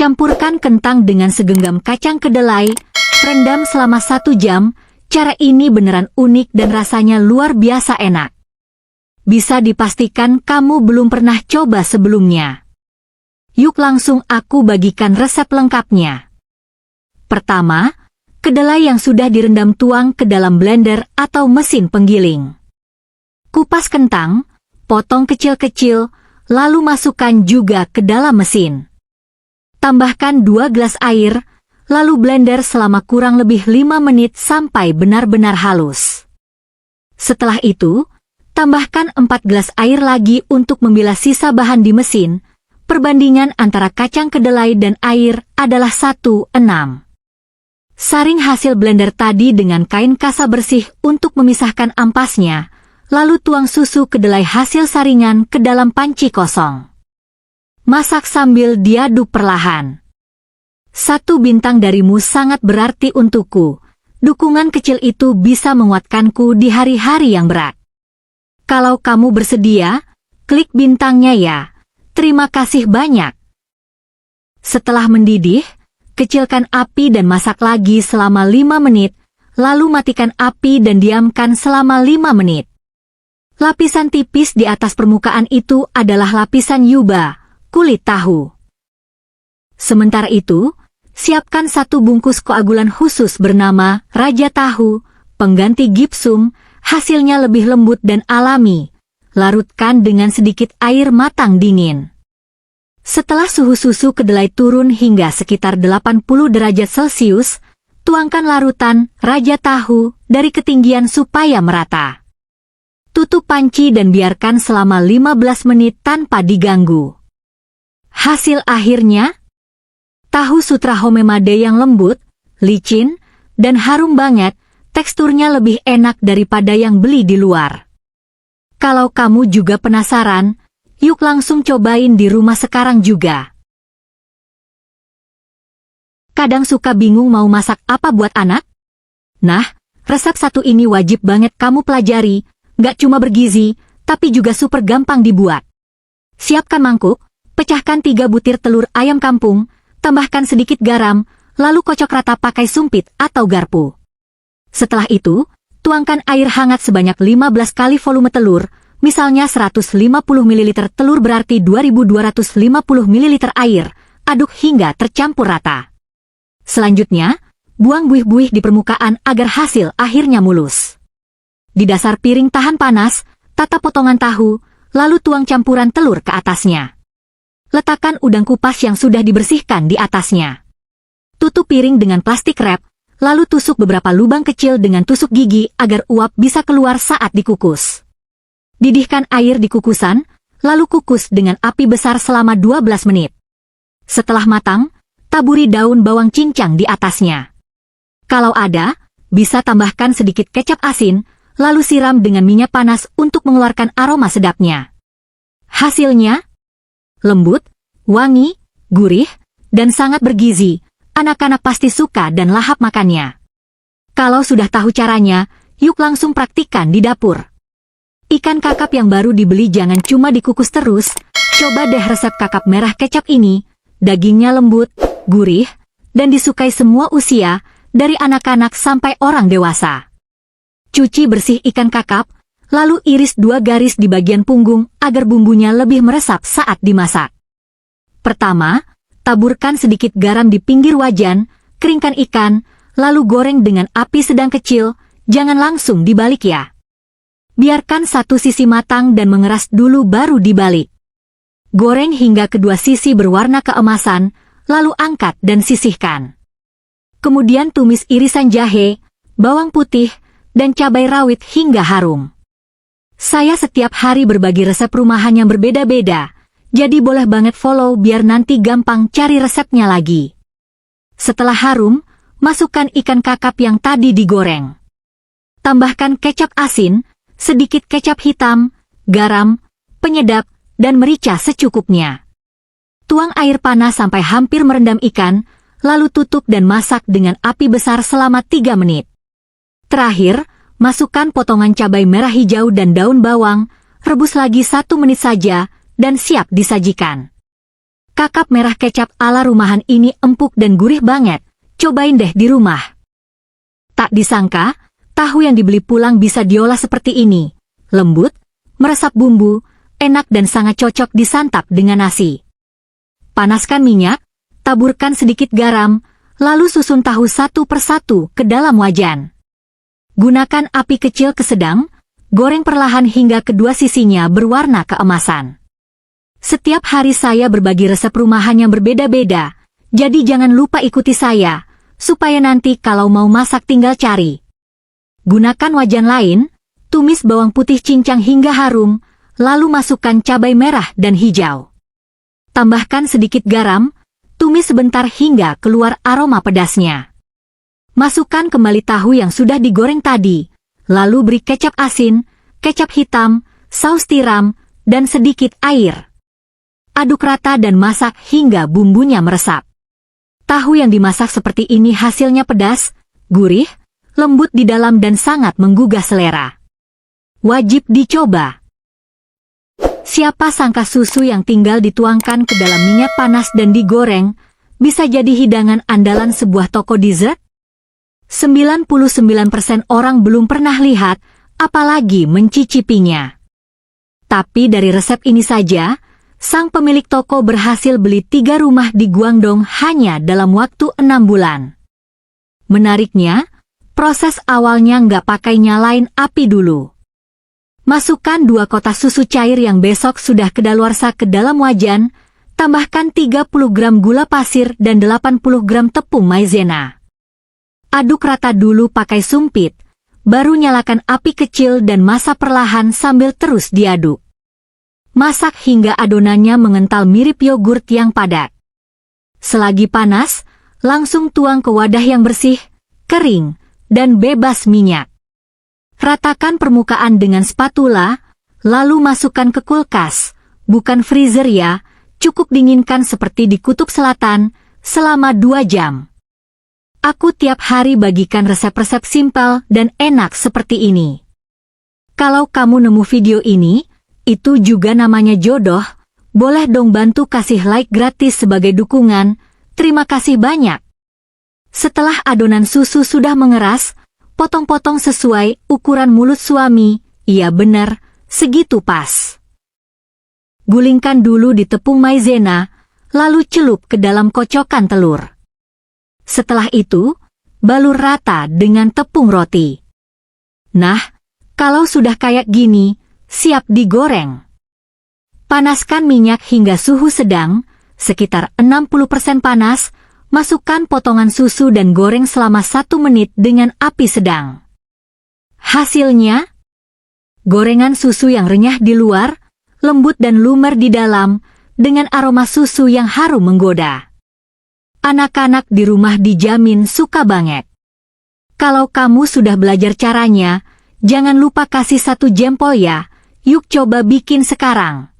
Campurkan kentang dengan segenggam kacang kedelai, rendam selama 1 jam. Cara ini beneran unik dan rasanya luar biasa enak. Bisa dipastikan kamu belum pernah coba sebelumnya. Yuk langsung aku bagikan resep lengkapnya. Pertama, kedelai yang sudah direndam tuang ke dalam blender atau mesin penggiling. Kupas kentang, potong kecil-kecil, lalu masukkan juga ke dalam mesin. Tambahkan 2 gelas air, lalu blender selama kurang lebih 5 menit sampai benar-benar halus. Setelah itu, tambahkan 4 gelas air lagi untuk membilas sisa bahan di mesin. Perbandingan antara kacang kedelai dan air adalah 1:6. Saring hasil blender tadi dengan kain kasa bersih untuk memisahkan ampasnya, lalu tuang susu kedelai hasil saringan ke dalam panci kosong. Masak sambil diaduk perlahan. 1 bintang darimu sangat berarti untukku. Dukungan kecil itu bisa menguatkanku di hari-hari yang berat. Kalau kamu bersedia, klik bintangnya ya. Terima kasih banyak. Setelah mendidih, kecilkan api dan masak lagi selama 5 menit, lalu matikan api dan diamkan selama 5 menit. Lapisan tipis di atas permukaan itu adalah lapisan yuba, kulit tahu. Sementara itu, siapkan 1 bungkus koagulan khusus bernama Raja Tahu, pengganti gipsum, hasilnya lebih lembut dan alami. Larutkan dengan sedikit air matang dingin. Setelah suhu susu kedelai turun hingga sekitar 80 derajat Celcius, tuangkan larutan Raja Tahu dari ketinggian supaya merata. Tutup panci dan biarkan selama 15 menit tanpa diganggu. Hasil akhirnya, tahu sutra homemade yang lembut, licin, dan harum banget, teksturnya lebih enak daripada yang beli di luar. Kalau kamu juga penasaran, yuk langsung cobain di rumah sekarang juga. Kadang suka bingung mau masak apa buat anak? Nah, resep satu ini wajib banget kamu pelajari, nggak cuma bergizi, tapi juga super gampang dibuat. Siapkan mangkuk, pecahkan 3 butir telur ayam kampung, tambahkan sedikit garam, lalu kocok rata pakai sumpit atau garpu. Setelah itu, tuangkan air hangat sebanyak 15 kali volume telur, misalnya 150 ml telur berarti 2250 ml air, aduk hingga tercampur rata. Selanjutnya, buang buih-buih di permukaan agar hasil akhirnya mulus. Di dasar piring tahan panas, tata potongan tahu, lalu tuang campuran telur ke atasnya. Letakkan udang kupas yang sudah dibersihkan di atasnya. Tutup piring dengan plastik wrap, lalu tusuk beberapa lubang kecil dengan tusuk gigi agar uap bisa keluar saat dikukus. Didihkan air di kukusan, lalu kukus dengan api besar selama 12 menit. Setelah matang, taburi daun bawang cincang di atasnya. Kalau ada, bisa tambahkan sedikit kecap asin, lalu siram dengan minyak panas untuk mengeluarkan aroma sedapnya. Hasilnya lembut, wangi, gurih, dan sangat bergizi. Anak-anak pasti suka dan lahap makannya. Kalau sudah tahu caranya, yuk langsung praktikkan di dapur. Ikan kakap yang baru dibeli jangan cuma dikukus terus, coba deh resep kakap merah kecap ini. Dagingnya lembut, gurih, dan disukai semua usia, dari anak-anak sampai orang dewasa. Cuci bersih ikan kakap, lalu iris 2 garis di bagian punggung agar bumbunya lebih meresap saat dimasak. Pertama, taburkan sedikit garam di pinggir wajan, keringkan ikan, lalu goreng dengan api sedang kecil, jangan langsung dibalik ya. Biarkan satu sisi matang dan mengeras dulu baru dibalik. Goreng hingga kedua sisi berwarna keemasan, lalu angkat dan sisihkan. Kemudian tumis irisan jahe, bawang putih, dan cabai rawit hingga harum. Saya setiap hari berbagi resep rumahan yang berbeda-beda, jadi boleh banget follow biar nanti gampang cari resepnya lagi. Setelah harum, masukkan ikan kakap yang tadi digoreng. Tambahkan kecap asin, sedikit kecap hitam, garam, penyedap, dan merica secukupnya. Tuang air panas sampai hampir merendam ikan, lalu tutup dan masak dengan api besar selama 3 menit. Terakhir, masukkan potongan cabai merah hijau dan daun bawang, rebus lagi 1 menit saja, dan siap disajikan. Kakap merah kecap ala rumahan ini empuk dan gurih banget, cobain deh di rumah. Tak disangka, tahu yang dibeli pulang bisa diolah seperti ini. Lembut, meresap bumbu, enak dan sangat cocok disantap dengan nasi. Panaskan minyak, taburkan sedikit garam, lalu susun tahu satu persatu ke dalam wajan. Gunakan api kecil ke sedang, goreng perlahan hingga kedua sisinya berwarna keemasan. Setiap hari saya berbagi resep rumahan yang berbeda-beda, jadi jangan lupa ikuti saya, supaya nanti kalau mau masak tinggal cari. Gunakan wajan lain, tumis bawang putih cincang hingga harum, lalu masukkan cabai merah dan hijau. Tambahkan sedikit garam, tumis sebentar hingga keluar aroma pedasnya. Masukkan kembali tahu yang sudah digoreng tadi, lalu beri kecap asin, kecap hitam, saus tiram, dan sedikit air. Aduk rata dan masak hingga bumbunya meresap. Tahu yang dimasak seperti ini hasilnya pedas, gurih, lembut di dalam dan sangat menggugah selera. Wajib dicoba. Siapa sangka susu yang tinggal dituangkan ke dalam minyak panas dan digoreng, bisa jadi hidangan andalan sebuah toko dessert? 99% orang belum pernah lihat, apalagi mencicipinya. Tapi dari resep ini saja, sang pemilik toko berhasil beli 3 rumah di Guangdong hanya dalam waktu 6 bulan. Menariknya, proses awalnya nggak pakai nyalain api dulu. Masukkan 2 kotak susu cair yang besok sudah kedaluarsa ke dalam wajan, tambahkan 30 gram gula pasir dan 80 gram tepung maizena. Aduk rata dulu pakai sumpit, baru nyalakan api kecil dan masak perlahan sambil terus diaduk. Masak hingga adonannya mengental mirip yogurt yang padat. Selagi panas, langsung tuang ke wadah yang bersih, kering, dan bebas minyak. Ratakan permukaan dengan spatula, lalu masukkan ke kulkas, bukan freezer ya, cukup dinginkan seperti di kutub selatan, selama 2 jam. Aku tiap hari bagikan resep-resep simpel dan enak seperti ini. Kalau kamu nemu video ini, itu juga namanya jodoh, boleh dong bantu kasih like gratis sebagai dukungan, terima kasih banyak. Setelah adonan susu sudah mengeras, potong-potong sesuai ukuran mulut suami, iya benar, segitu pas. Gulingkan dulu di tepung maizena, lalu celup ke dalam kocokan telur. Setelah itu, balur rata dengan tepung roti. Nah, kalau sudah kayak gini, siap digoreng. Panaskan minyak hingga suhu sedang, sekitar 60% panas, masukkan potongan susu dan goreng selama 1 menit dengan api sedang. Hasilnya, gorengan susu yang renyah di luar, lembut dan lumer di dalam, dengan aroma susu yang harum menggoda. Anak-anak di rumah dijamin suka banget. Kalau kamu sudah belajar caranya, jangan lupa kasih 1 jempol ya, yuk coba bikin sekarang.